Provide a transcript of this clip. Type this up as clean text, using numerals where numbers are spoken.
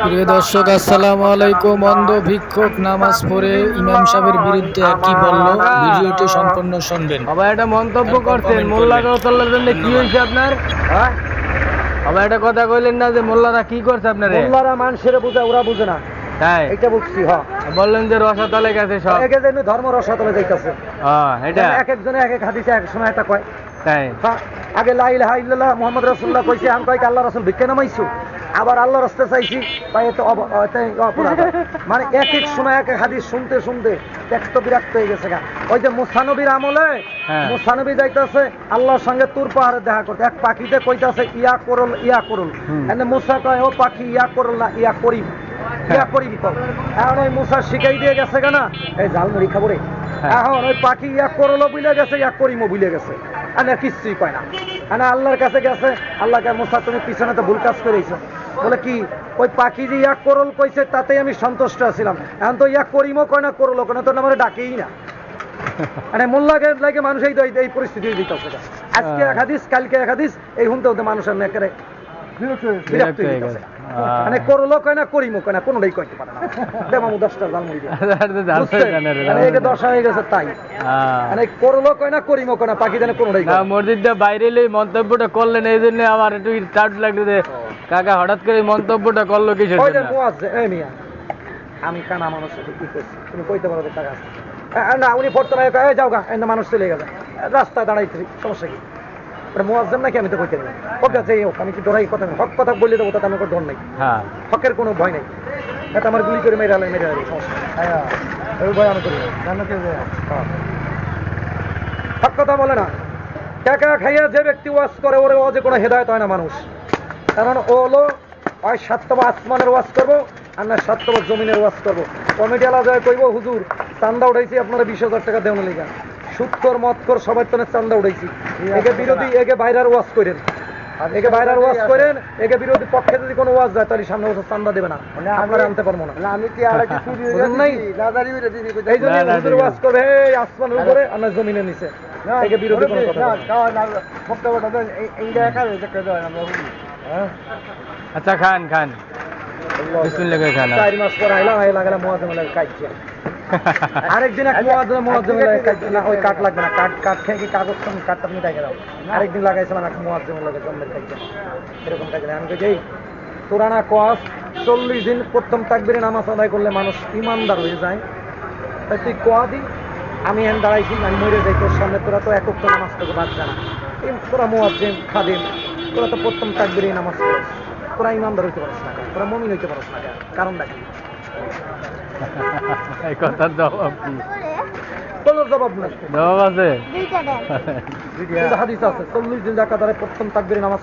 প্রিয় দর্শক, আসসালামু আলাইকুম। অন্ধ ভিক্ষুক নামাজ পড়ে ইমাম সাহেবের বিরুদ্ধে কি বলল, ভিডিওটি সম্পূর্ণ শুনবেন। আবার একটা মন্তব্য করছেন মোল্লা রহমতুল্লাহর জন্য কি হয়েছে আপনার? আবার একটা কথা কইলেন না যে মোল্লারা কি করছে আপনার? মোল্লারা মানুষের বুঝে, ওরা বুঝে না। তাই এটা বুঝছি। বললেন যে রসাতলে গেছে সব, একে যেন ধর্ম রসাতলে যাইতেছে। এটা এক একজনে এক এক হাদিসে এক সময় একটা কয়। তাই আগে লা ইলাহা ইল্লাল্লাহ মুহাম্মদ রাসূলুল্লাহ কইছে, আমি কই আল্লাহ রাসূল ভিক্ষা নামাইছো, আবার আল্লাহ রাস্তা চাইছি, তাই তো অপরাধ। মানে এক এক সময় এক এক হাদিস শুনতে শুনতে টেক্সট বিরক্ত হয়ে গেছে। ওই যে মুসা নবীর আমলে মুসা নবী যাইতেছে আল্লাহর সঙ্গে তুর পাহাড়ে দেখা করতে, এক পাখিতে কইতাছে ইয়া করল ইয়া করল, এনে মুসা কয় ও পাখি ইয়া করল না ইয়া করিম, ইয়া করিম কর। এখন ওই মুসা শিখাই দিয়ে গেছে কেনা এই ঝালমুড়ি খাবো রে। এখন ওই পাখি ইয়া করলো বুঝলে গেছে, ইয়া করিমও বুঝলে গেছে, আর কিচ্ছুই পায় না। আল্লাহর কাছে গেছে, আল্লাহকে মুসা তুমি পিছনে তো ভুল কাজ করেছো। বলে কি, ওই পাখি যে ইয়া করল কইছে তাতেই আমি সন্তুষ্ট আছিলাম, এখন তো ইয়া করিমও কয় না করলো কেন, তো আমার ডাকেই না। মানে মোল্লাকে লাগে মানুষ এই পরিস্থিতি দিতেছে। আজকে এক হাদিস, কালকে এক হাদিস, এই হুনতে হতে মানুষের নেকেরে বিরক্ত হয়ে গেছে। মানে করলো কয় না করিমও কয় না, কোনোটাই কইতে পারে না। দেমামু 10টা জালমুড়ি দিয়ে 10 হয়ে গেছে। তাই মানে করলো কয় না করিমও কয় না, পাখি জানে কোনোটাই। মসজিদটা বাইরে মন্তব্যটা করলেন, এই জন্য আমার একটু টাউট লাগলো যে কাকা হঠাৎ করে মন্তব্যটা করলো কিসের জন্য? আমি কানা মানুষ কি করছি তুমি কইতে পারো টাকা না, উনি পড়তে না যাও গা, এনে মানুষ চলে গেছে রাস্তায় দাঁড়াইছি, সমস্যা কি? মুয়াজ্জিন নাকি আমি তো কইতে নেই। ওকে যে হোক, আমি কি ডরাই কথা হক কথা বলে দেবো, তাতে আমার ডর নাই। হকের কোনো ভয় নাই। এটা আমার গুলি করে মেরে মেরে সমস্যা ওই ভয় আমি করি হক কথা বলে না। টাকা খাইয়া যে ব্যক্তি ওয়াজ করে, ওরে ওয়াজে কোনো হেদায়েত হয় না মানুষ। কারণ ও হলো হয় 7তম আসমানের ওয়াজ করবো, আর না 7তম জমিনের ওয়াজ করবো। কমিটি আলাদা কইব হুজুর চান্দা উঠাইছি আপনারা 20,000 টাকা দেওয়া লিগা, সুৎকর মৎকর সবাই তো চান্দা উঠাইছি, একে বিরোধী একে বাইরের ওয়াজ করেন, একে বাইরের ওয়াজ করেন, একে বিরোধী পক্ষে যদি কোনো ওয়াজ যায় তাহলে সামনে বছর চান্দা দেবে না, আপনারা আনতে পারবো না। আমি কি আর কি এই জন্য হুজুর ওয়াজ করবে এই আসমানের উপরে আর না জমিনের নিচে, একে বিরোধী কোনো কথা। আচ্ছা খান খান, বিসমিল্লাহ করে খান। 4 মাস পর আইলাম, আই লাগালাম মুয়াজ্জিমের কাটছে। আরেকদিন এক মুয়াজ্জিমের কাটছে না, ওই কাট লাগবে না, কাট খেয়ে কি কাগজ কাটটা তুমি দেখে দাও। আরেকদিন লাগাইছিলাম এক মুয়াজ্জিমের লাগে জন্মের কাটছে, এরকম কাটছে। আমি কই যেই তোরানা কস 40 দিন প্রথম তাকবীরে নামাজ আদায় করলে মানুষ ইমানদার হয়ে যায়, তাই তুই কোয়া দি আমি এখানে দাঁড়াইছি, আমি মরে যাই তোর সামনে, তোরা তো একক তো নামাজ থেকে বাদ জানা, তোরা মুয়াজ্জিম খাদিম, তোরা তো প্রথম তাকবীরে নামাজ পড়িস, তোরা ইমানদার হইতে পারিস না, তোরা মুমিন হইতে পারিস না, কারণটা কি? এই কথার জবাব কি? কোনো জবাব নাই। জবাব আছে, হাদিস আছে 40 দিন রাখা দ্বারা প্রথম তাকবীরে নামাজ